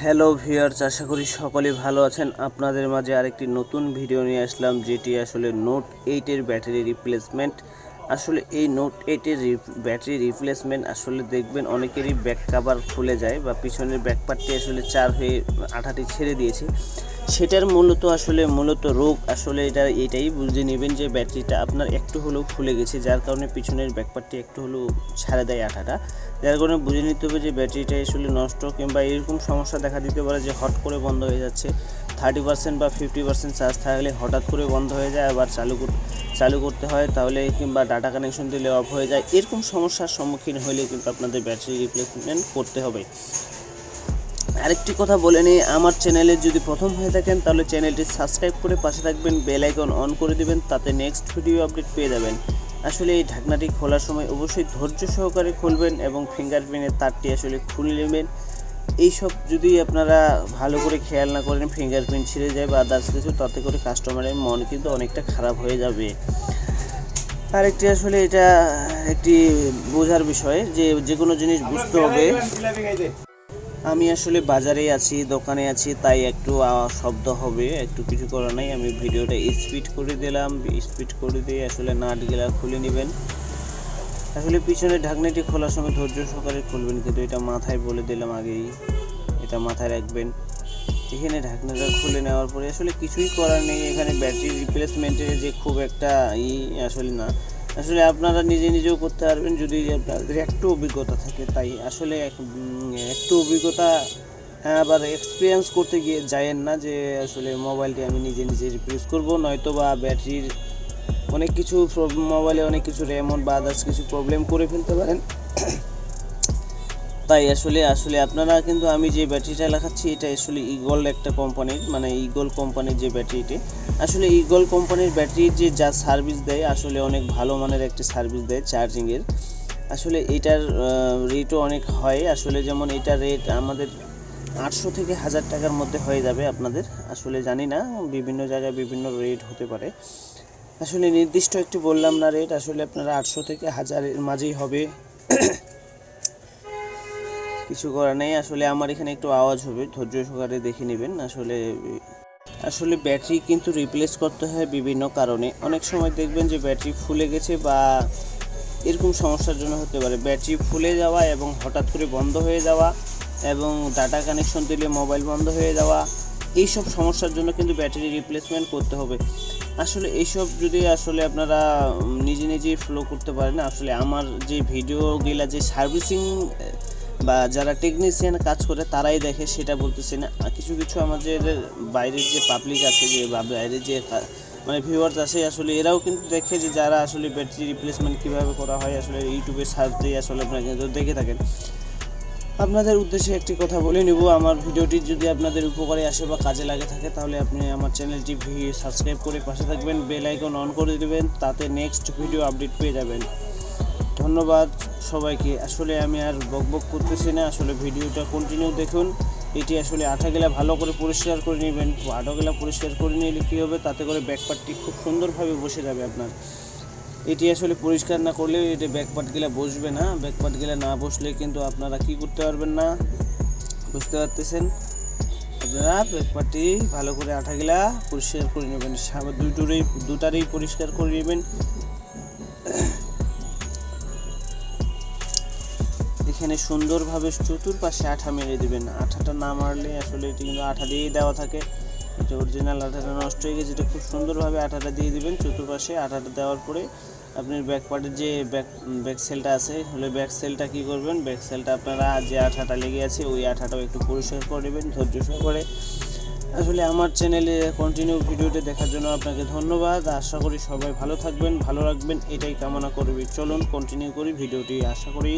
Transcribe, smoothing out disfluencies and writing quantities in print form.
Hello viewers, আশা করি সকলে ভালো আছেন। আপনাদের মাঝে আরেকটি নতুন ভিডিও নিয়ে আসলাম, যেটি আসলে নোট 8-এর ব্যাটারি রিপ্লেসমেন্ট। আসলে এই নোট 8-এর ব্যাটারি রিপ্লেসমেন্ট আসলে দেখবেন অনেকেরই ব্যাক কভার খুলে যায় বা পিছনের ব্যাক পার্টটি আসলে চার হয়ে আঠাটি ছেড়ে দিয়েছে। সেটার মূলত রোগ আসলে এটাই বুঝে নেবেন যে ব্যাটারিটা আপনার একটু হলেও খুলে গেছে, যার কারণে পিছনের ব্যাক পার্টটি একটু হলেও ছাড়ে দেয় আঠাটা। যার কারণে বুঝে নিতে হবে যে ব্যাটারিটা আসলে নষ্ট, কিংবা এরকম সমস্যা দেখা দিতে পারে যে হট করে বন্ধ হয়ে যাচ্ছে। 30% বা 50% চার্জ থাকলে হঠাৎ করে বন্ধ হয়ে যায়, আবার চালু করতে হয় তাহলে, কিংবা ডাটা কানেকশন দিলে অফ হয়ে যায়। এরকম সমস্যার সম্মুখীন হলে কিন্তু আপনাদের ব্যাটারি রিপ্লেসমেন্ট করতে হবে। আরেকটি কথা বলে নিই, আমার চ্যানেলে যদি প্রথম হয়ে থাকেন তাহলে চ্যানেলটি সাবস্ক্রাইব করে পাশে থাকবেন, বেল আইকন অন করে দিবেন, তাতে নেক্সট ভিডিও আপডেট পেয়ে যাবেন। আসলে এই ঢাকনাটি খোলার সময় অবশ্যই ধৈর্য সহকারে খুলবেন এবং ফিঙ্গারপ্রিন্টের তারটি আসলে খুলে নেবেন। এইসব যদি আপনারা ভালো করে খেয়াল না করেন, ফিঙ্গারপ্রিন্ট ছিঁড়ে যায় বা আদার্স কিছু, তাতে করে কাস্টমারের মন কিন্তু অনেকটা খারাপ হয়ে যাবে। আরেকটি আসলে এটা একটি বোঝার বিষয় যে কোনো জিনিস বুঝতে হবে। আমি আসলে বাজারে আছি, দোকানে আছি, তাই একটু শব্দ হবে, একটু কিছু করার নাই। আমি ভিডিওটা স্পিড করে দিলাম, স্পিড করে দিয়ে আসলে নাটগুলা খুলে নেবেন। আসলে পিছনের ঢাকনাটি খোলার সময় ধৈর্য সহকারে খুলবেন, কিন্তু এটা মাথায় বলে দিলাম আগেই, এটা মাথায় রাখবেন। এখানে ঢাকনাটা খুলে নেওয়ার পরে আসলে কিছুই করার নেই। এখানে ব্যাটারি রিপ্লেসমেন্টের যে খুব একটা আসলে না, আসলে আপনারা নিজেও করতে পারবেন যদি আপনাদের একটু অভিজ্ঞতা থাকে। তাই আসলে একটু অভিজ্ঞতা আবার এক্সপিরিয়েন্স করতে গিয়ে যায়েন না যে আসলে মোবাইলটি আমি নিজে রিপ্লেস করব, নয়তো বা ব্যাটারির অনেক কিছু মোবাইলে অনেক কিছু র্যামন বা আদার্স কিছু প্রবলেম করে ফেলতে পারেন। তাই আসলে আপনারা কিন্তু, আমি যে ব্যাটারিটা লাগাচ্ছি এটা আসলে ইগল একটা কোম্পানির, মানে ইগল কোম্পানির যে ব্যাটারিটি, আসলে ইগল কোম্পানির ব্যাটারি যা সার্ভিস দেয় আসলে অনেক ভালো মানের একটি সার্ভিস দেয় চার্জিংয়ের। আসলে এটার রেটও অনেক হয়। আসলে যেমন এটার রেট আমাদের 800 থেকে 1000 টাকার মধ্যে হয়ে যাবে আপনাদের। আসলে জানি না, বিভিন্ন জায়গায় বিভিন্ন রেট হতে পারে। আসলে নির্দিষ্ট একটু বললাম না রেট, আসলে আপনারা 800 থেকে 1000-এর মাঝেই হবে। কিছু করার নেই। আসলে আমার এখানে একটু আওয়াজ হবে, ধৈর্য সহকারে দেখে নেবেন। আসলে ব্যাটারি কিন্তু রিপ্লেস করতে হয় বিভিন্ন কারণে। অনেক সময় দেখবেন যে ব্যাটারি ফুলে গেছে বা এরকম সমস্যার জন্য হতে পারে। ব্যাটারি ফুলে যাওয়া এবং হঠাৎ করে বন্ধ হয়ে যাওয়া এবং ডাটা কানেকশন দিলে মোবাইল বন্ধ হয়ে যাওয়া, এইসব সমস্যার জন্য কিন্তু ব্যাটারি রিপ্লেসমেন্ট করতে হবে। আসলে এইসব যদি আসলে আপনারা নিজেই ফলো করতে পারেন, আসলে আমার যে ভিডিওগুলা যে সার্ভিসিং বা যারা টেকনিশিয়ান কাজ করে তারাই দেখে, সেটা বলতেছি না। কিছু আমাদের বাইরের যে পাবলিক আছে, যে বা বাইরের যে মানে ভিউয়ার্স আছে, আসলে এরাও কিন্তু দেখে যে যারা আসলে ব্যাটারি রিপ্লেসমেন্ট কীভাবে করা হয়, আসলে ইউটিউবে সার্চ দিয়ে আসলে আপনারা কিন্তু দেখে থাকেন। আপনাদের উদ্দেশ্যে একটি কথা বলে নেব, আমার ভিডিওটি যদি আপনাদের উপকারে আসে বা কাজে লাগে থাকে, তাহলে আপনি আমার চ্যানেলটি সাবস্ক্রাইব করে পাশে থাকবেন, বেল আইকন অন করে দেবেন, তাতে নেক্সট ভিডিও আপডেট পেয়ে যাবেন। ধন্যবাদ সবাইকে। আসলে আমি আর বকবক করতেছি না, আসলে ভিডিওটা কন্টিনিউ দেখুন। এটি আসলে আঠাগুলা ভালো করে পরিষ্কার করে নেবেন। আঠাগুলা পরিষ্কার করে নিলে কী হবে, তাতে করে ব্যাকপার্টটি খুব সুন্দরভাবে বসে যাবে আপনার। এটি আসলে পরিষ্কার না করলে এটি ব্যাকপার্টগুলা বসবে না। ব্যাকপার্টগুলা না বসলে কিন্তু আপনারা কি করতে পারবেন না, বুঝতে পারতেছেন। আপনারা ব্যাকপার্টটি ভালো করে আঠাগুলা পরিষ্কার করে নেবেন, দুটারই পরিষ্কার করে নেবেন। এখানে সুন্দরভাবে চতুর্পাশে আঠা মেরে দেবেন। আঠাটা না মারলে আসলে এটি কিন্তু আঠা দিয়েই দেওয়া থাকে, এটা অরিজিনাল আঠাটা নষ্ট হয়ে গেছে। এটা খুব সুন্দরভাবে আঠাটা দিয়ে দিবেন চতুর্পাশে। আঠাটা দেওয়ার পরে আপনার ব্যাক পার্টের যে ব্যাক সেলটা আছে, হলে ব্যাক সেলটা কী করবেন, ব্যাক সেলটা আপনারা যে আঠাটা লেগে আছে ওই আঠাটাও একটু পরিষ্কার করে নেবেন ধৈর্য সহকারে। আসলে আমার চ্যানেলে কন্টিনিউ ভিডিওটি দেখার জন্য আপনাকে ধন্যবাদ। আশা করি সবাই ভালো থাকবেন, ভালো রাখবেন, এটাই কামনা করবি। চলুন কন্টিনিউ করি ভিডিওটি। আশা করি